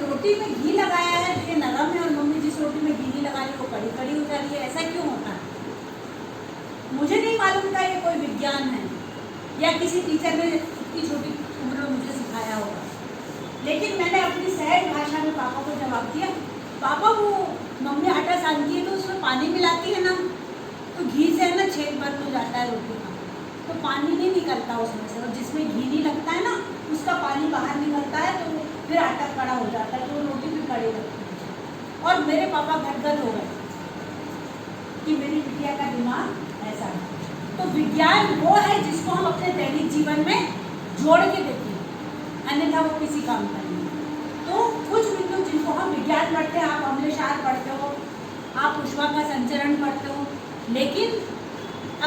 रोटी में घी लगाया है तो ये नरम है, और मम्मी जिस रोटी में घी नहीं लगा रही वो कड़ी कड़ी हो जा रही है, ऐसा क्यों होता है? मुझे नहीं मालूम था ये कोई विज्ञान है, या किसी टीचर ने इतनी छोटी उम्र में मुझे सिखाया होगा। लेकिन मैंने अपनी सहज भाषा में पापा को जवाब दिया, पापा वो मम्मी आटा सानती है तो उसमें पानी मिलाती है ना, तो घी से है ना छेद बंद हो जाता है रोटी का, तो पानी नहीं निकलता उसमें से, और जिसमें घी नहीं लगता है ना उसका पानी बाहर निकलता है, तो फिर आटा कड़ा हो जाता है, तो वो रोटी भी कड़ी लगती है। और मेरे पापा गदगद हो गए कि मेरी बिटिया का दिमाग ऐसा है। तो विज्ञान वो है जिसको हम अपने दैनिक जीवन में जोड़ के देते हैं, अन्यथा वो किसी काम का नहीं। तो कुछ बिंदु जिनको हम विज्ञान पढ़ते हैं, आप अम्लक्षार पढ़ते हो, आप ऊष्मा का संचरण पढ़ते हो, लेकिन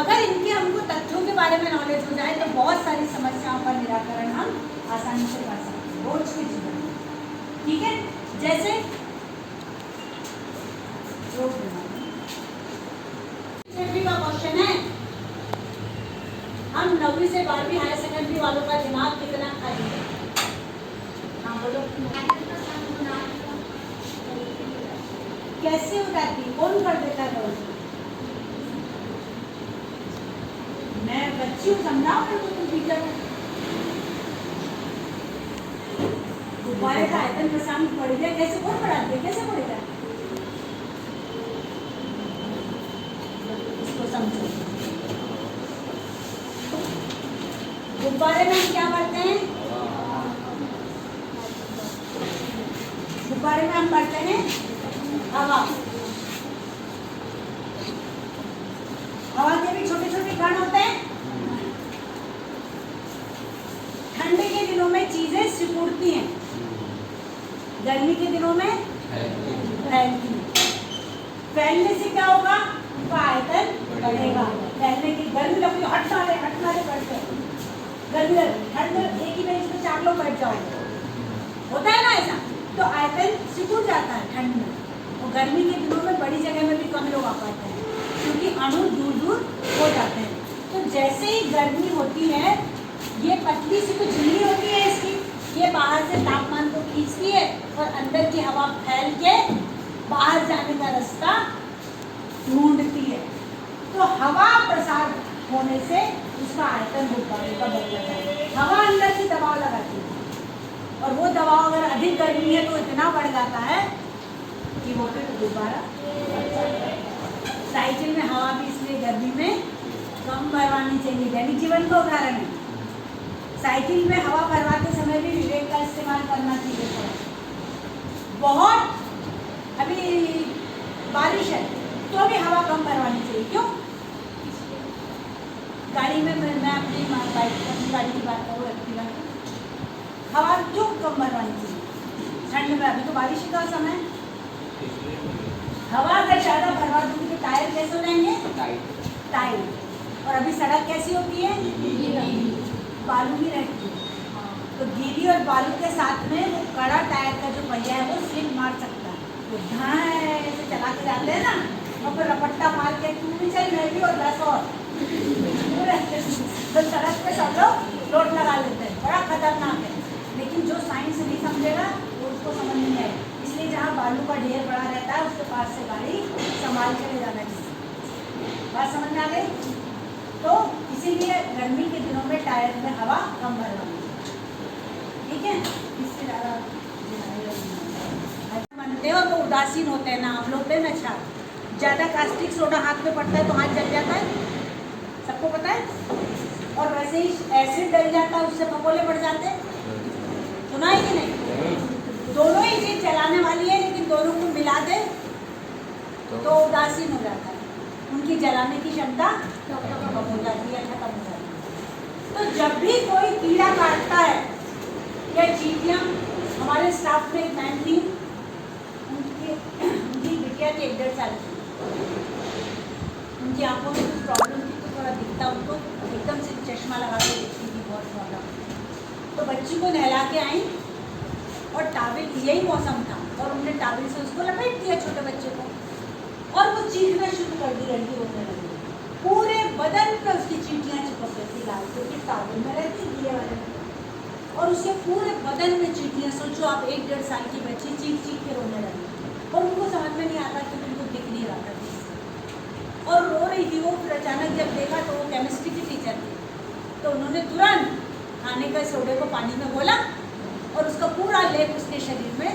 अगर इनके हमको तथ्यों के बारे में नॉलेज हो जाए तो बहुत सारी समस्याओं का निराकरण हम आसानी से कर सकते हैं रोज के जीवन में। ठीक है, जैसे का क्वेश्चन है, हम 9वीं से 12वीं हायर सेकेंडरी वालों का दिमाग कितना खाली है? हाँ बोलो। कैसे हो जाती है, कौन कर देता है रोज? मैं बच्ची हूँ, समझाओ मेरे को, तुम टीचर हो। गुब्बारे का आयतन प्रसांग पड़ गया, कैसे कौन पढ़ाती है, कैसे पढ़ेगा? इसको समझो। गुब्बारे में हम क्या पढ़ते हैं? गुब्बारे में हम पढ़ते हैं हवा। हवा के भी छोटे छोटे कण होते हैं। ठंडी के दिनों में चीजें सिकुड़ती हैं, गर्मी के दिनों में फैलती हैं। फैलने से क्या होगा? उनका आयतन बढ़ेगा। फैलने की गर्मी लगती है, हटना रे बढ़ते हैं, गर्मी ठंड एक ही बेंच में 4 लोग बैठ जाओगे, होता है ना ऐसा, तो आयतन सिकुड़ जाता है ठंड में। और गर्मी के दिनों में बड़ी जगह में भी कम लोग आ पाते हैं क्योंकि अणु दूर दूर हो जाते हैं। तो जैसे ही गर्मी होती है, ये पतली सी कुछ झिल्ली होती है इसकी, ये बाहर से तापमान को खींचती है और अंदर की हवा फैल के बाहर जाने का रास्ता ढूंढती है। तो हवा प्रसार होने से उसका आयतन गुब्बारे का बढ़ जाता है। हवा अंदर से दबाव लगाती है और वो दबाव अगर अधिक गर्मी है तो इतना बढ़ जाता है कि वो फिर गुब्बारा बढ़ जाता है। साइकिल में हवा भी इसलिए गर्मी में कम भरवानी चाहिए। दैनिक जीवन का उदाहरण है। साइकिल में हवा भरवाते समय भी विवेक का इस्तेमाल करना चाहिए। बहुत अभी बारिश है तो भी हवा कम भरवानी चाहिए। क्यों? गाड़ी में मैं अपनी गाड़ी की बात करूँ, एक्टिवा की हवा क्यों कम भरवानी चाहिए ठंड में? अभी तो बारिश का समय, हवा अगर ज़्यादा भरवा दूँगी तो टायर कैसे हो जाएंगे? टाइट। और अभी सड़क कैसी होती है? बालू ही रहती है। तो गीली और बालू के साथ में वो कड़ा टायर का जो पहिया है वो स्लिप मार सकता है। तो धाए ऐसे चला के जाते हैं ना, और फिर रपट्टा मार के तू भी चल, मैं भी और 10 और तो सड़क पे सब लोग रोड लगा लेते हैं। बड़ा खतरनाक है। लेकिन जो साइंस नहीं समझेगा वो उसको समझ नहीं आएगा। इसलिए जहाँ बालू का ढेर पड़ा रहता है उसके पास से गाड़ी संभाल के ले जाना चाहिए। बात समझ में आ गई? तो इसीलिए गर्मी के दिनों में टायर में हवा कम भरवानी, ठीक है? इससे ज़्यादा बनते हैं और वो उदासीन होते हैं ना, हम लोग पे न छाप। ज़्यादा कास्टिक सोडा हाथ में पड़ता है तो हाथ जल जाता है, सबको पता है। और वैसे ही एसिड डल जाता है, उससे फकोले पड़ जाते हैं। सुना है कि नहीं? दोनों ही चीज़ जलाने वाली है, लेकिन दोनों को मिला दे तो उदासीन हो जाता है। उनकी जलाने की क्षमता कम हो जाती है, खत्म हो जाती है। तो जब भी कोई कीड़ा काटता है या चींटियाँ, हमारे स्टाफ में एक मैम थी, उनकी बिटिया थी 1.5 साल की। उनकी आंखों में कुछ प्रॉब्लम थी तो थोड़ा दिखता, उनको एकदम से चश्मा लगा के दिखती थी, बहुत प्रॉब्लम। तो बच्ची को नहला के आई और टावल, यही मौसम था, और उन्होंने टावल से उसको लपेट दिया छोटे बच्चे को, और वो चीखना शुरू कर दी, लड़की रोने लगी। पूरे बदन पे उसकी चींटियाँ चिपक गई थी, लाल क्योंकि टावल में रहती है वाले, और उसके पूरे बदन में चींटियाँ। सोचो आप 1-1.5 साल की बच्ची चीख चीख के रोने लगी और उनको समझ में नहीं आता कि उनको दिख नहीं रहा था और रो रही थी वो। फिर अचानक जब देखा तो वो केमिस्ट्री की टीचर थी, तो उन्होंने तुरंत खाने के सोडे को पानी में घोला और उसका पूरा लेप उसके शरीर में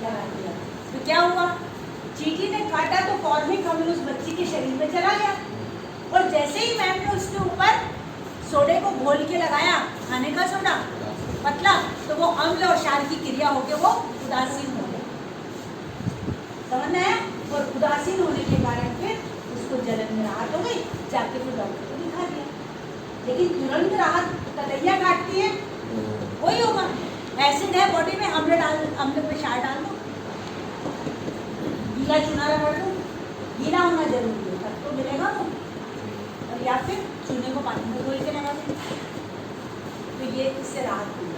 लगा दिया। तो क्या हुआ, चींटी ने काटा तो फॉर्मिक अम्ल उस बच्ची के शरीर में चला गया और जैसे ही मैम ने उसके ऊपर सोडे को घोल के लगाया, खाने का सोडा पतला, तो वो अम्ल और क्षार की क्रिया होकर वो उदासीन हो गया। समझ में आया? और उदासीन होने के कारण फिर उसको जलन में राहत हो गई, जाके फिर डॉक्टर को दिखा दिया। लेकिन तुरंत राहत कतैया काटती है, वही होगा। एसिड है बॉडी में, अम्ल पे क्षार डाल दो, गीला चूना रगड़ दो, गीला होना जरूरी है तब तो मिलेगा वो, और या फिर चूने को पानी में घोल के लगा दो, तो ये इससे राहत मिलेगी।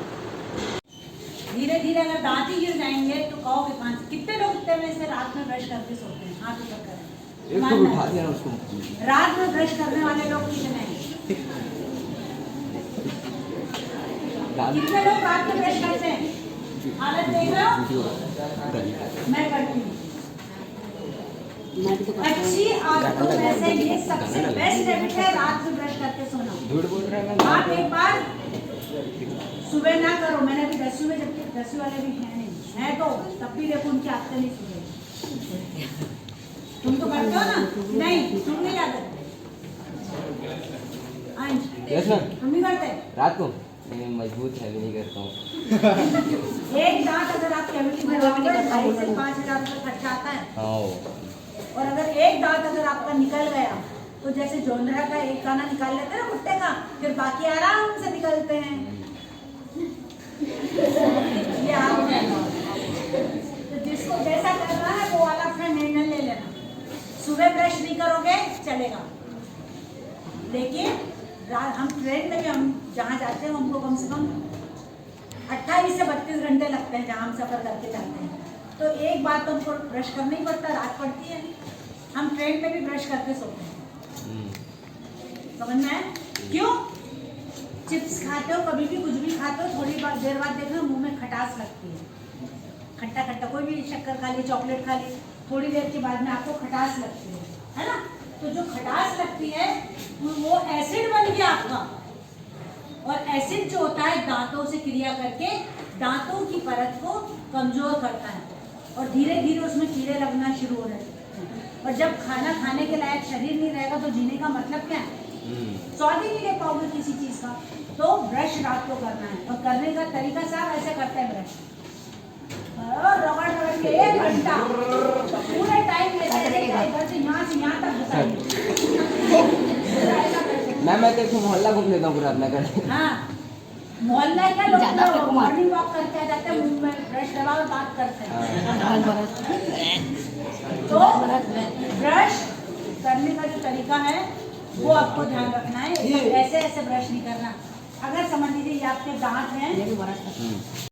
धीरे धीरे अगर दांत ही गिर जाएंगे तो कहोगे कहाँ से? कितने लोग इतने में से रात में ब्रश करके सोते हैं? हाथ ऊपर करें, एक तो उठा दिया उसको। रात में ब्रश करने वाले लोग कितने हैं? कितने लोग रात में ब्रश करते हैं? हालत देख रहे हो? मैं करती हूँ। अच्छी आदतों में से ये सबसे बेस्ट हैबिट है रात में ब्रश करके सोना। झूठ बोल रहे हैं। आप एक बार सुबह ना करो, मैंने अभी 10वीं में, जबकि 10वीं वाले भी हैं नहीं, है तो तब भी देखो उनकी आदतें नहीं सुधरी। तुम तो करते हो ना? नहीं, तुम नहीं आदत। हम भी करते हैं रात को नहीं, मजबूत है, भी नहीं करता हूँ। एक दांत अगर आप कैविटी में लगाओगे 2,500 से 5,000 रुपये खर्चा आता है। और अगर एक दांत अगर आपका निकल गया तो जैसे जोंधरा का एक दाना निकाल लेते हैं ना कुत्ते का, फिर बाकी आराम से निकलते हैं। ये आप तो जिसको जैसा करना है वो वाला अपना निर्णय ले लेना। सुबह ब्रश नहीं करोगे चलेगा, लेकिन हम ट्रेन में भी हम जहाँ जाते हैं हमको कम से कम 28 से 32 घंटे लगते हैं जहाँ हम सफ़र करके जाते हैं। तो एक बार तो हमको ब्रश करना ही पड़ता, रात पड़ती है। हम ट्रेन में भी ब्रश करके सोते हैं। समझ में है? क्यों? चिप्स खाते हो, कभी भी कुछ भी खाते हो, थोड़ी देर बाद देखो मुंह में खटास लगती है, खट्टा खट्टा। कोई भी शक्कर खा ली, चॉकलेट खा ली, थोड़ी देर के बाद में आपको खटास लगती है ना? तो जो खटास लगती है वो एसिड बन गया आपका, और एसिड जो होता है दांतों से क्रिया करके दांतों की परत को कमजोर करता है और धीरे धीरे उसमें कीड़े लगना शुरू हो जाते हैं। और जब खाना खाने के लायक शरीर नहीं रहेगा तो जीने का मतलब क्या है? स्वाद ही नहीं ले पाओगे किसी चीज का। तो ब्रश रात को करना है, और करने का तरीका साफ ऐसे करते हैं ब्रश, रगड़ रगड़ के 1 घंटा पूरे टाइम में इधर से यहाँ तक घुसाएंगे। मैं तो मोहल्ला घूम लेता हूँ रात में कर। हाँ, मोहल्ला क्या लोग मॉर्निंग वॉक करके आ जाते हैं, मुंह में ब्रश लगा और बात करते हैं। तो ब्रश करने का जो तरीका है वो आपको ध्यान रखना है। ऐसे ऐसे ब्रश नहीं करना। अगर समझ लीजिए ये आपके दांत हैं